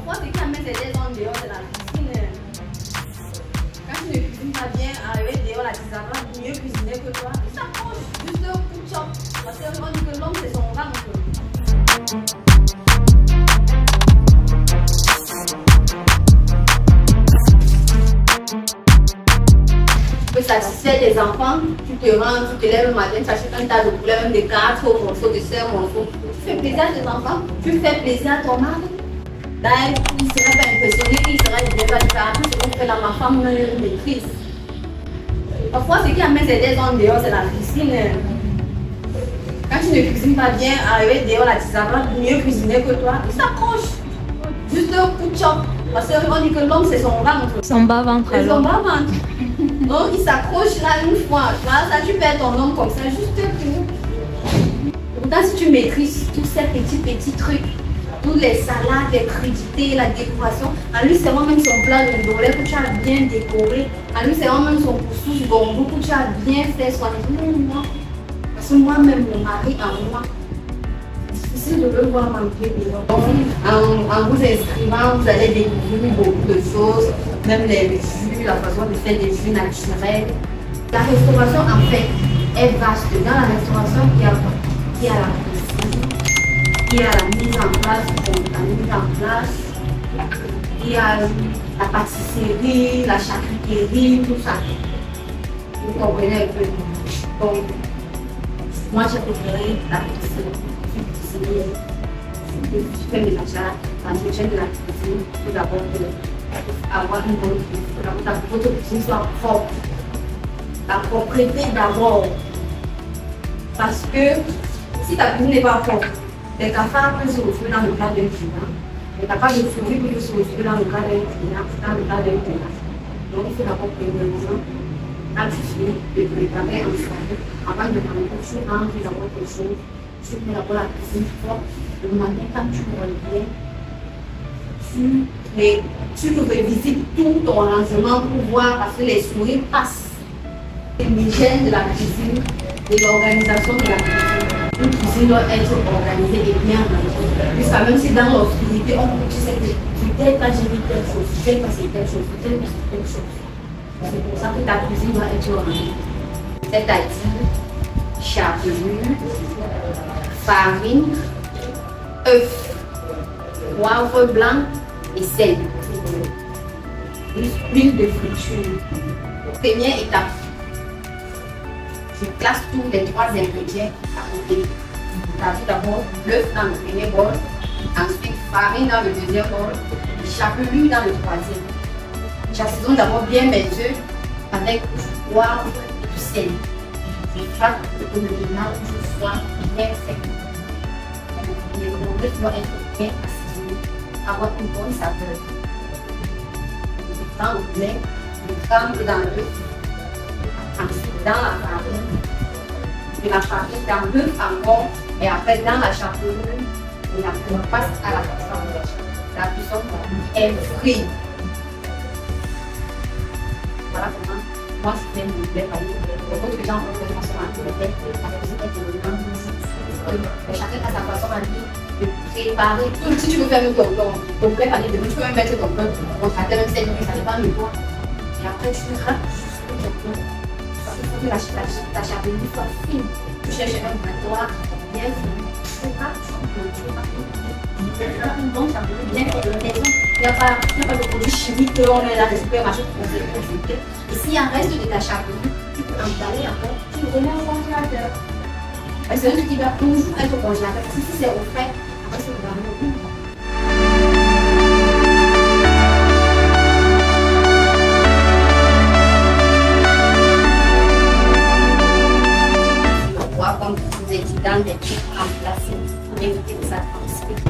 Parfois, c'est quand même des en dehors de la cuisine. Quand tu ne cuisines pas bien, arriver dehors, la tisane mieux cuisiner que toi. Il s'approche juste un coup de choc. Parce qu'on dit que l'homme, c'est son ventre. Tu peux satisfaire tes enfants, tu te rends, tu te lèves le matin, tu achètes un tas de poulet, même de 4 morceaux, de 5 morceaux. Tu fais plaisir à tes enfants, tu fais plaisir à ton mari. D'ailleurs, il ne serait pas impressionné, il serait déjà différent. C'est comme que là, ma femme me maîtrise. Parfois, ce qui amène ces deux en dehors, c'est la cuisine. Quand tu ne cuisines pas bien, arriver dehors, la tisane mieux cuisiner que toi, il s'accroche. Juste un coup de choc. Parce qu'on dit que l'homme, c'est son ventre. Son bas-ventre. C'est son bas-ventre. Donc, il s'accroche là une fois. Voilà, ça, tu perds ton homme comme ça, juste un coup. Pourtant, si tu maîtrises tous ces petits trucs, tous les salades, les crudités, la décoration, à lui, c'est moi-même son plat de ndolé que tu as bien décoré. À lui, c'est moi-même son couscous gombo que tu as bien fait soigner. Moi, parce que moi-même, mon mari en moi, c'est difficile de le voir manquer. Donc, en vous inscrivant, vous allez découvrir beaucoup de choses, même les jus, la façon de faire des jus naturels. La restauration, en fait, est vaste. Dans la restauration, il y a la cuisine, il y a la mise en place, il y a la pâtisserie, la charcuterie, tout ça. Vous comprenez un peu. Donc, moi j'ai préféré la pâtisserie. Je fais mes achats, l'entretien de la cuisine, il faut d'abord avoir une bonne cuisine, il faut d'abord que votre cuisine soit propre. La propreté d'abord. Parce que si ta cuisine n'est pas propre, les cafards peuvent se retrouver dans le cadre d'un client. Les cafards de souris peuvent se retrouver dans le cadre d'un client, Donc il faut d'abord premièrement, quand tu finis de préparer ensemble, avant de manger, tu ranges d'abord tes choses, tu mets d'abord la cuisine forte. Le matin, quand tu reviens, tu revisites tout ton rangement pour voir, parce que les souris passent. L'hygiène de la cuisine, de l'organisation de la cuisine. Une cuisine doit être organisée et bien rangée. Puisque même si dans l'obscurité, on peut dire que peut-être quand j'ai vu telle chose, peut-être que c'est telle chose, peut-être que c'est telle chose. C'est pour ça que ta cuisine doit être rangée. C'est-à-dire chapelure, farine, œufs, poivre blanc et sel. Plus l'huile de friture. Première étape. Je classe tous les 3 ingrédients à côté. D'abord l'œuf dans le premier bol, ensuite farine dans le deuxième bol, chapelure dans le troisième. J'assaisonne d'abord bien mes œufs avec du poivre et du sel. Je frappe pour que le mélange soit bien fait. Le œuf doit être bien assaisonné, avoir une bonne saveur. Je prends le lait, je trempe dans l'œuf. Ensuite, dans la farine, de la farine dans l'œuf encore, et après dans la chapelure, et après on passe à la cuisson. La cuisson est frite. Voilà comment moi je fais mon blé par exemple. D'autres gens vont faire façon à tout le blé, la cuisine est énorme. Chacun a sa façon à lui de préparer. Si tu veux faire ton blé par exemple, tu peux même mettre ton blé, ton tracteur, même si ça dépend de toi. Et après tu râpes ton blé. Que la chapelure soit fine. Tu cherches un battoir bien fini. Tu fais une bonne chapelure bien faite. Il n'y a pas de produits chimiques que l'on met dans les supermarchés pour conserver. Et s'il y a un reste de ta chapelure, tu peux emballer encore, tu le remets au congélateur. C'est un truc qui va toujours être au congélateur. Si c'est au frais, après c'est vraiment bon. Comme je vous ai dit, dans des trucs remplacés, pour éviter que ça transpire.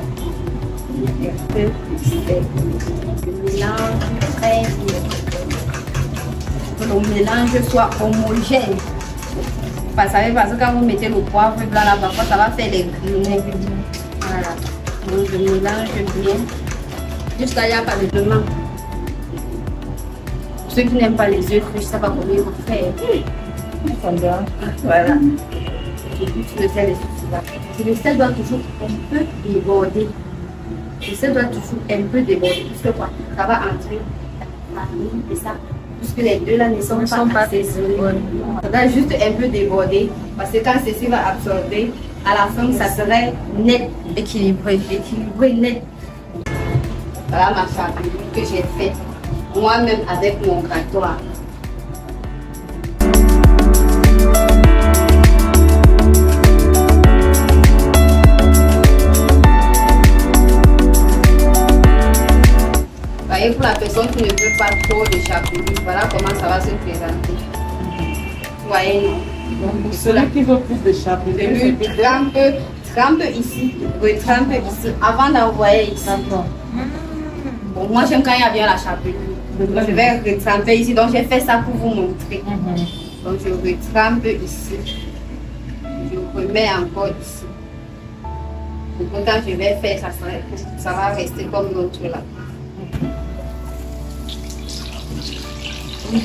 Le mélange très bien. Que le mélange soit homogène. Parce que quand vous mettez le poivre blanc là, parfois ça va faire les grillés. Voilà. Donc je mélange bien. Jusqu'à il n'y a pas de demande. Ceux qui n'aiment pas les œufs crus, je ne sais pas comment ils vont faire. Voilà. Le sel est suffisant. Le sel doit toujours un peu déborder. Et ça doit toujours un peu déborder, puisque quoi, ça va entrer la famille et ça, puisque les deux là ne sont pas assez solides. Ça doit juste un peu déborder, parce que quand ceci va absorber, à la fin, ça serait net, équilibré, net. Voilà ma chapelure que j'ai faite moi-même avec mon grattoir. Voyez, pour la personne qui ne veut pas trop de chapelure, voilà comment ça va se présenter. Vous voyez, non? Donc pour ceux qui veulent plus de chapelure, trempe ici, retrempe ici, avant d'envoyer ici. Bon, moi j'aime quand il y a bien la chapelure. Je vais retremper ici, donc j'ai fait ça pour vous montrer. Donc je retrempe ici. Je remets encore ici. Donc quand je vais faire, ça va rester comme l'autre là.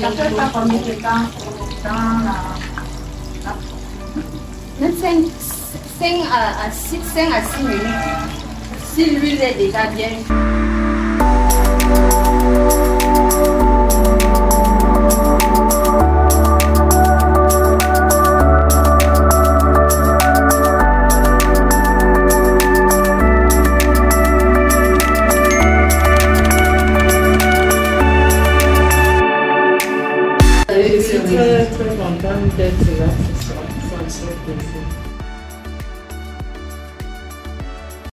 Ça fait pas combien de temps dans la... 5 à 6 minutes. Si l'huile est déjà bien. je suis très contente d'être là ce soir. Ça me fait plaisir.